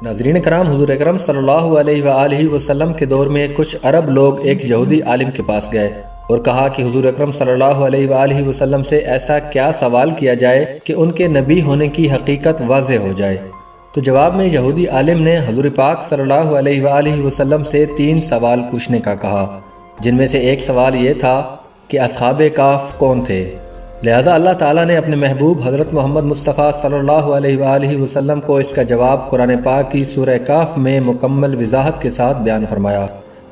ناظرین کرام، حضور اکرم صلی اللہ علیہ وآلہ وسلم کے دور میں کچھ عرب لوگ ایک یہودی عالم کے پاس گئے اور کہا کہ حضور اکرم صلی اللہ علیہ وآلہ وسلم سے ایسا کیا سوال کیا جائے کہ ان کے نبی ہونے کی حقیقت واضح ہو جائے۔ تو جواب میں یہودی عالم نے حضور پاک صلی اللہ علیہ وآلہ وسلم سے 3 سوال پوچھنے کا کہا، جن میں سے ایک سوال یہ تھا کہ اصحاب کہف کون تھے۔ لہٰذا اللہ تعالیٰ نے اپنے محبوب حضرت محمد مصطفیٰ صلی اللہ علیہ وآلہ وسلم کو اس کا جواب قرآن پاک کی سورہ کہف میں مکمل وضاحت کے ساتھ بیان فرمایا۔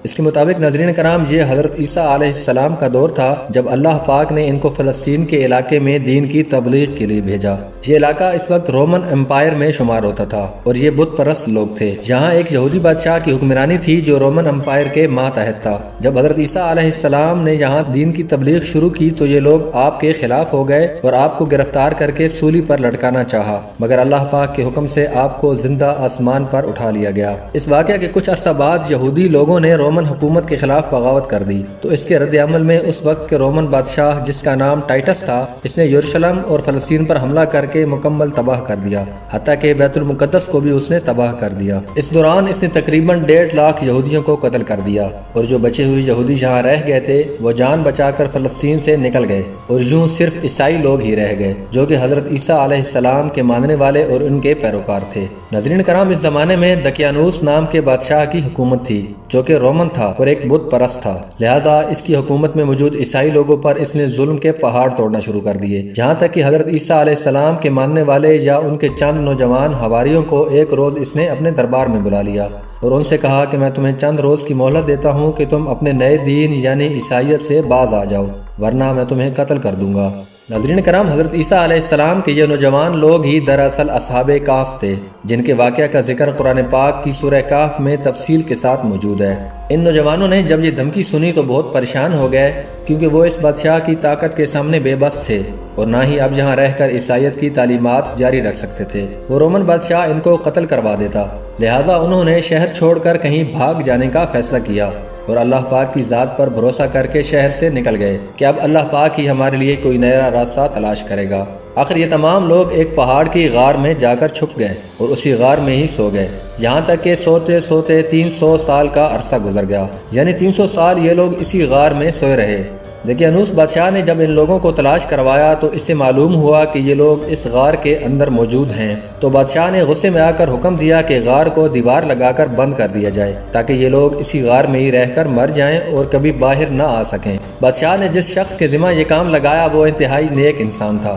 اس کے مطابق ناظرین کرام، یہ حضرت عیسیٰ علیہ السلام کا دور تھا جب اللہ پاک نے ان کو فلسطین کے علاقے میں دین کی تبلیغ کے لیے بھیجا۔ یہ علاقہ اس وقت رومن امپائر میں شمار ہوتا تھا اور یہ بت پرست لوگ تھے۔ یہاں ایک یہودی بادشاہ کی حکمرانی تھی جو رومن امپائر کے ماتحت تھا۔ جب حضرت عیسیٰ علیہ السلام نے یہاں دین کی تبلیغ شروع کی تو یہ لوگ آپ کے خلاف ہو گئے اور آپ کو گرفتار کر کے سولی پر لٹکانا چاہا، مگر اللہ پاک کے حکم سے آپ کو زندہ آسمان پر اٹھا لیا گیا۔ اس واقعہ کے کچھ عرصہ بعد یہودی لوگوں نے رومن حکومت کے خلاف بغاوت کر دی، تو اس کے رد عمل میں اس وقت کے رومن بادشاہ جس کا نام ٹائٹس تھا، اس نے یروشلم اور فلسطین پر حملہ کر کے مکمل تباہ کر دیا، حتیٰ کہ بیت المقدس کو بھی اس نے تباہ کر دیا۔ اس دوران اس نے تقریباً 1.5 لاکھ یہودیوں کو قتل کر دیا، اور جو بچے ہوئے یہودی جہاں رہ گئے تھے وہ جان بچا کر فلسطین سے نکل گئے، اور یوں صرف عیسائی لوگ ہی رہ گئے جو کہ حضرت عیسیٰ علیہ السلام کے ماننے والے اور ان کے پیروکار تھے۔ ناظرین کرام، اس زمانے میں دقیانوس نام کے بادشاہ کی حکومت تھی جو کہ رومن تھا اور ایک بت پرست تھا، لہٰذا اس کی حکومت میں موجود عیسائی لوگوں پر اس نے ظلم کے پہاڑ توڑنا شروع کر دیے، جہاں تک کہ حضرت عیسیٰ علیہ السلام کے ماننے والے یا ان کے چند نوجوان حواریوں کو ایک روز اس نے اپنے دربار میں بلا لیا اور ان سے کہا کہ میں تمہیں چند روز کی مہلت دیتا ہوں کہ تم اپنے نئے دین یعنی عیسائیت سے باز آ جاؤ، ورنہ میں تمہیں قتل کر دوں گا۔ ناظرین کرام، حضرت عیسیٰ علیہ السلام کے یہ نوجوان لوگ ہی دراصل اصحاب کہف تھے، جن کے واقعہ کا ذکر قرآن پاک کی سورہ کہف میں تفصیل کے ساتھ موجود ہے۔ ان نوجوانوں نے جب یہ دھمکی سنی تو بہت پریشان ہو گئے، کیونکہ وہ اس بادشاہ کی طاقت کے سامنے بے بس تھے اور نہ ہی اب یہاں رہ کر عیسائیت کی تعلیمات جاری رکھ سکتے تھے۔ وہ رومن بادشاہ ان کو قتل کروا دیتا، لہٰذا انہوں نے شہر چھوڑ کر کہیں بھاگ جانے کا فیصلہ کیا اور اللہ پاک کی ذات پر بھروسہ کر کے شہر سے نکل گئے کہ اب اللہ پاک ہی ہمارے لیے کوئی نیا راستہ تلاش کرے گا۔ آخر یہ تمام لوگ ایک پہاڑ کی غار میں جا کر چھپ گئے اور اسی غار میں ہی سو گئے، یہاں تک کہ سوتے سوتے 300 سال کا عرصہ گزر گیا، یعنی 300 سال یہ لوگ اسی غار میں سوئے رہے۔ دقیانوس بادشاہ نے جب ان لوگوں کو تلاش کروایا تو اس سے معلوم ہوا کہ یہ لوگ اس غار کے اندر موجود ہیں، تو بادشاہ نے غصے میں آ کر حکم دیا کہ غار کو دیوار لگا کر بند کر دیا جائے تاکہ یہ لوگ اسی غار میں ہی رہ کر مر جائیں اور کبھی باہر نہ آ سکیں۔ بادشاہ نے جس شخص کے ذمہ یہ کام لگایا وہ انتہائی نیک انسان تھا۔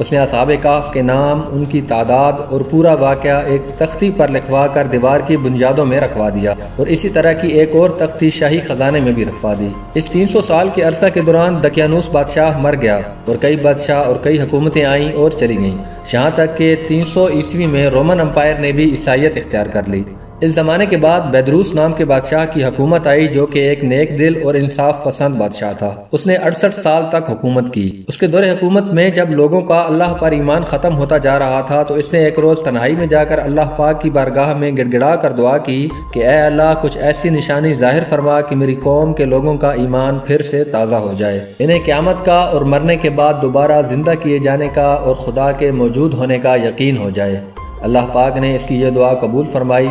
اس نے اصحاب کہف کے نام، ان کی تعداد اور پورا واقعہ ایک تختی پر لکھوا کر دیوار کی بنیادوں میں رکھوا دیا اور اسی طرح کی ایک اور تختی شاہی خزانے میں بھی رکھوا دی۔ اس 300 سال کے عرصہ کے دوران دقیانوس بادشاہ مر گیا اور کئی بادشاہ اور کئی حکومتیں آئیں اور چلی گئیں، یہاں تک کہ 300 عیسوی میں رومن امپائر نے بھی عیسائیت اختیار کر لی۔ اس زمانے کے بعد بیدروس نام کے بادشاہ کی حکومت آئی جو کہ ایک نیک دل اور انصاف پسند بادشاہ تھا۔ اس نے 68 سال تک حکومت کی۔ اس کے دور حکومت میں جب لوگوں کا اللہ پر ایمان ختم ہوتا جا رہا تھا تو اس نے ایک روز تنہائی میں جا کر اللہ پاک کی بارگاہ میں گڑ گڑا کر دعا کی کہ اے اللہ، کچھ ایسی نشانی ظاہر فرما کہ میری قوم کے لوگوں کا ایمان پھر سے تازہ ہو جائے، انہیں قیامت کا اور مرنے کے بعد دوبارہ زندہ کیے جانے کا اور خدا کے موجود ہونے کا یقین ہو جائے۔ اللہ پاک نے اس کی یہ دعا قبول فرمائی،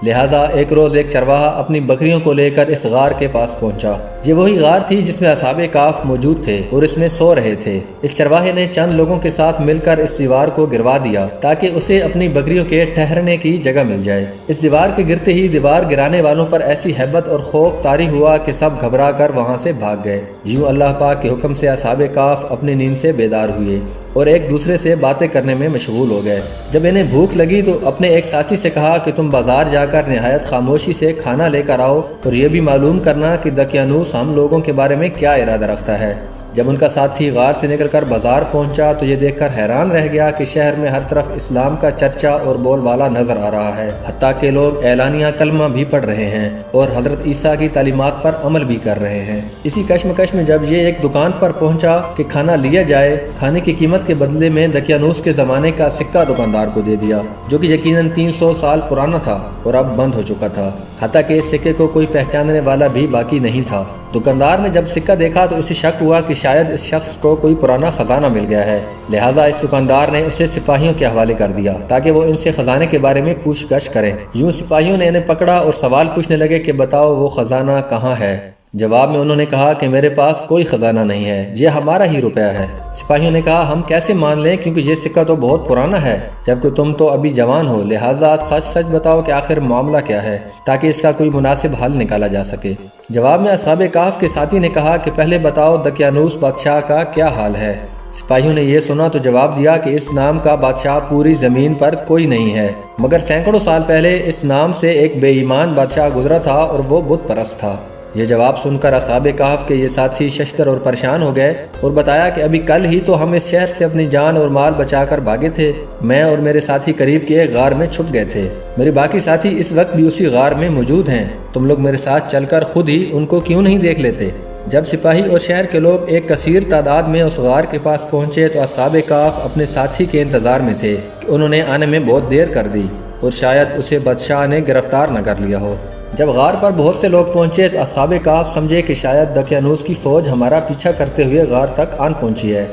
لہٰذا ایک روز ایک چرواہا اپنی بکریوں کو لے کر اس غار کے پاس پہنچا۔ یہ وہی غار تھی جس میں اصحاب کہف موجود تھے اور اس میں سو رہے تھے۔ اس چرواہے نے چند لوگوں کے ساتھ مل کر اس دیوار کو گروا دیا تاکہ اسے اپنی بکریوں کے ٹھہرنے کی جگہ مل جائے۔ اس دیوار کے گرتے ہی دیوار گرانے والوں پر ایسی ہیبت اور خوف طاری ہوا کہ سب گھبرا کر وہاں سے بھاگ گئے۔ یوں اللہ پاک کے حکم سے اصحاب کہف اپنی نیند سے بیدار ہوئے اور ایک دوسرے سے باتیں کرنے میں مشغول ہو گئے۔ جب انہیں بھوک لگی تو اپنے ایک ساتھی سے کہا کہ تم بازار جا کر نہایت خاموشی سے کھانا لے کر آؤ اور یہ بھی معلوم کرنا کہ دقیانوس ہم لوگوں کے بارے میں کیا ارادہ رکھتا ہے۔ جب ان کا ساتھی غار سے نکل کر بازار پہنچا تو یہ دیکھ کر حیران رہ گیا کہ شہر میں ہر طرف اسلام کا چرچا اور بول بالا نظر آ رہا ہے، حتیٰ کہ لوگ اعلانیہ کلمہ بھی پڑھ رہے ہیں اور حضرت عیسیٰ کی تعلیمات پر عمل بھی کر رہے ہیں۔ اسی کشمکش میں جب یہ ایک دکان پر پہنچا کہ کھانا لیا جائے، کھانے کی قیمت کے بدلے میں دقیانوس کے زمانے کا سکہ دکاندار کو دے دیا جو کہ یقیناً 300 سال پرانا تھا اور اب بند ہو چکا تھا، حتیٰ کہ اس سکے کو کوئی پہچاننے والا بھی باقی نہیں تھا۔ دکاندار نے جب سکہ دیکھا تو اسے شک ہوا کہ شاید اس شخص کو کوئی پرانا خزانہ مل گیا ہے، لہٰذا اس دکاندار نے اسے سپاہیوں کے حوالے کر دیا تاکہ وہ ان سے خزانے کے بارے میں پوچھ گچھ کریں۔ یوں سپاہیوں نے انہیں پکڑا اور سوال پوچھنے لگے کہ بتاؤ وہ خزانہ کہاں ہے۔ جواب میں انہوں نے کہا کہ میرے پاس کوئی خزانہ نہیں ہے، یہ ہمارا ہی روپیہ ہے۔ سپاہیوں نے کہا ہم کیسے مان لیں کیونکہ یہ سکہ تو بہت پرانا ہے، جبکہ تم تو ابھی جوان ہو، لہٰذا سچ سچ بتاؤ کہ آخر معاملہ کیا ہے تاکہ اس کا کوئی مناسب حل نکالا جا سکے۔ جواب میں اصحاب کہف کے ساتھی نے کہا کہ پہلے بتاؤ دقیانوس بادشاہ کا کیا حال ہے۔ سپاہیوں نے یہ سنا تو جواب دیا کہ اس نام کا بادشاہ پوری زمین پر کوئی نہیں ہے، مگر سینکڑوں سال پہلے اس نام سے ایک بے ایمان بادشاہ گزرا تھا اور وہ بت پرست تھا۔ یہ جواب سن کر اصحاب کہف کے یہ ساتھی ششدر اور پریشان ہو گئے اور بتایا کہ ابھی کل ہی تو ہم اس شہر سے اپنی جان اور مال بچا کر بھاگے تھے، میں اور میرے ساتھی قریب کے ایک غار میں چھپ گئے تھے، میرے باقی ساتھی اس وقت بھی اسی غار میں موجود ہیں، تم لوگ میرے ساتھ چل کر خود ہی ان کو کیوں نہیں دیکھ لیتے؟ جب سپاہی اور شہر کے لوگ ایک کثیر تعداد میں اس غار کے پاس پہنچے تو اصحاب کہف اپنے ساتھی کے انتظار میں تھے کہ انہوں نے آنے میں بہت دیر کر دی اور شاید اسے بادشاہ نے گرفتار نہ کر لیا ہو۔ جب غار پر بہت سے لوگ پہنچے تو اصحاب کہف سمجھے کہ شاید دقیانوس کی فوج ہمارا پیچھا کرتے ہوئے غار تک آن پہنچی ہے،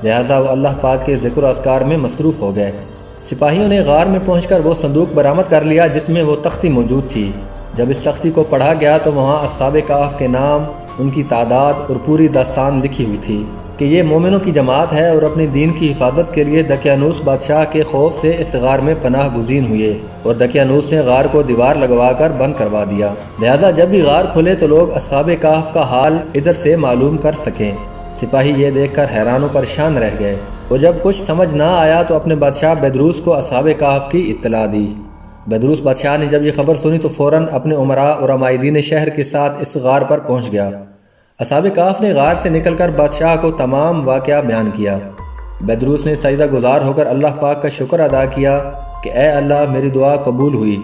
لہٰذا وہ اللہ پاک کے ذکر و اذکار میں مصروف ہو گئے۔ سپاہیوں نے غار میں پہنچ کر وہ صندوق برآمد کر لیا جس میں وہ تختی موجود تھی۔ جب اس تختی کو پڑھا گیا تو وہاں اصحاب کہف کے نام، ان کی تعداد اور پوری داستان لکھی ہوئی تھی کہ یہ مومنوں کی جماعت ہے اور اپنے دین کی حفاظت کے لیے دقیانوس بادشاہ کے خوف سے اس غار میں پناہ گزین ہوئے، اور دقیانوس نے غار کو دیوار لگوا کر بند کروا دیا، لہٰذا جب بھی غار کھلے تو لوگ اصحاب کہف کا حال ادھر سے معلوم کر سکیں۔ سپاہی یہ دیکھ کر حیران و پریشان رہ گئے اور جب کچھ سمجھ نہ آیا تو اپنے بادشاہ بیدروس کو اصحاب کہف کی اطلاع دی۔ بیدروس بادشاہ نے جب یہ خبر سنی تو فوراً اپنے امراء اور عمائدین شہر کے ساتھ اس غار پر پہنچ گیا۔ اصحاب کہف نے غار سے نکل کر بادشاہ کو تمام واقعہ بیان کیا۔ بیدروس نے سجدہ گزار ہو کر اللہ پاک کا شکر ادا کیا کہ اے اللہ میری دعا قبول ہوئی،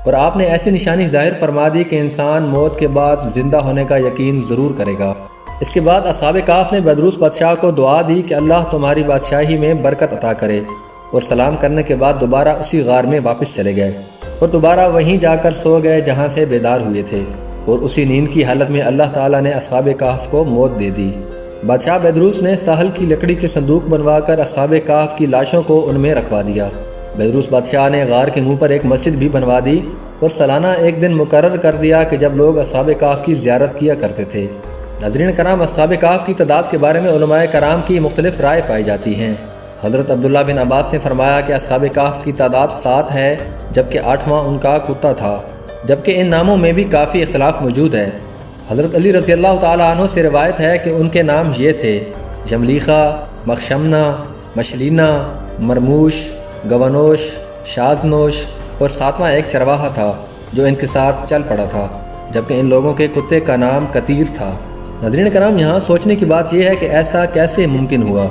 اور آپ نے ایسی نشانی ظاہر فرما دی کہ انسان موت کے بعد زندہ ہونے کا یقین ضرور کرے گا۔ اس کے بعد اصحاب کہف نے بیدروس بادشاہ کو دعا دی کہ اللہ تمہاری بادشاہی میں برکت عطا کرے، اور سلام کرنے کے بعد دوبارہ اسی غار میں واپس چلے گئے اور دوبارہ وہیں جا کر سو گئے جہاں سے بیدار ہوئے تھے، اور اسی نیند کی حالت میں اللہ تعالیٰ نے اصحاب کہف کو موت دے دی۔ بادشاہ بیدروس نے ساحل کی لکڑی کے صندوق بنوا کر اصحاب کہف کی لاشوں کو ان میں رکھوا دیا۔ بیدروس بادشاہ نے غار کے منہ پر ایک مسجد بھی بنوا دی اور سالانہ ایک دن مقرر کر دیا کہ جب لوگ اصحاب کہف کی زیارت کیا کرتے تھے۔ ناظرین کرام، اصحاب کہف کی تعداد کے بارے میں علماء کرام کی مختلف رائے پائی جاتی ہیں۔ حضرت عبداللہ بن عباس نے فرمایا کہ اصحاب کہف کی تعداد 7 ہے، جبکہ 8واں ان کا کتا تھا، جبکہ ان ناموں میں بھی کافی اختلاف موجود ہے۔ حضرت علی رضی اللہ تعالیٰ عنہ سے روایت ہے کہ ان کے نام یہ تھے: جملیخہ، مخشمنہ، مشلینہ، مرموش، گونوش، شازنوش، اور 7واں ایک چرواہا تھا جو ان کے ساتھ چل پڑا تھا، جبکہ ان لوگوں کے کتے کا نام کتیر تھا۔ ناظرین کرام، یہاں سوچنے کی بات یہ ہے کہ ایسا کیسے ممکن ہوا؟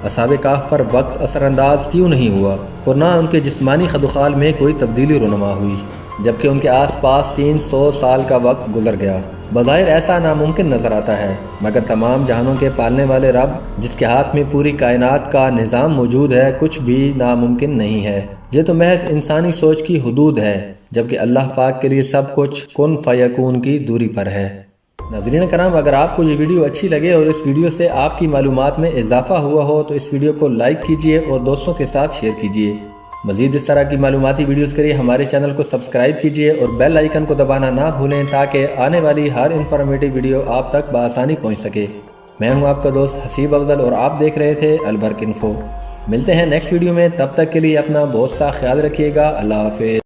اصحاب کہف پر وقت اثر انداز کیوں نہیں ہوا اور نہ ان کے جسمانی خدوخال میں کوئی تبدیلی رونما ہوئی، جبکہ ان کے آس پاس 300 سال کا وقت گزر گیا؟ بظاہر ایسا ناممکن نظر آتا ہے، مگر تمام جہانوں کے پالنے والے رب جس کے ہاتھ میں پوری کائنات کا نظام موجود ہے، کچھ بھی ناممکن نہیں ہے۔ یہ تو محض انسانی سوچ کی حدود ہے، جبکہ اللہ پاک کے لیے سب کچھ کن فیکون کی دوری پر ہے۔ ناظرین کرام، اگر آپ کو یہ ویڈیو اچھی لگے اور اس ویڈیو سے آپ کی معلومات میں اضافہ ہوا ہو تو اس ویڈیو کو لائک کیجئے اور دوستوں کے ساتھ شیئر کیجئے۔ مزید اس طرح کی معلوماتی ویڈیوز کے لیے ہمارے چینل کو سبسکرائب کیجئے اور بیل آئیکن کو دبانا نہ بھولیں تاکہ آنے والی ہر انفارمیٹو ویڈیو آپ تک بآسانی پہنچ سکے۔ میں ہوں آپ کا دوست حسیب افضل اور آپ دیکھ رہے تھے البرق انفو۔ ملتے ہیں نیکسٹ ویڈیو میں، تب تک کے لیے اپنا بہت سا خیال رکھیے گا۔ اللہ حافظ۔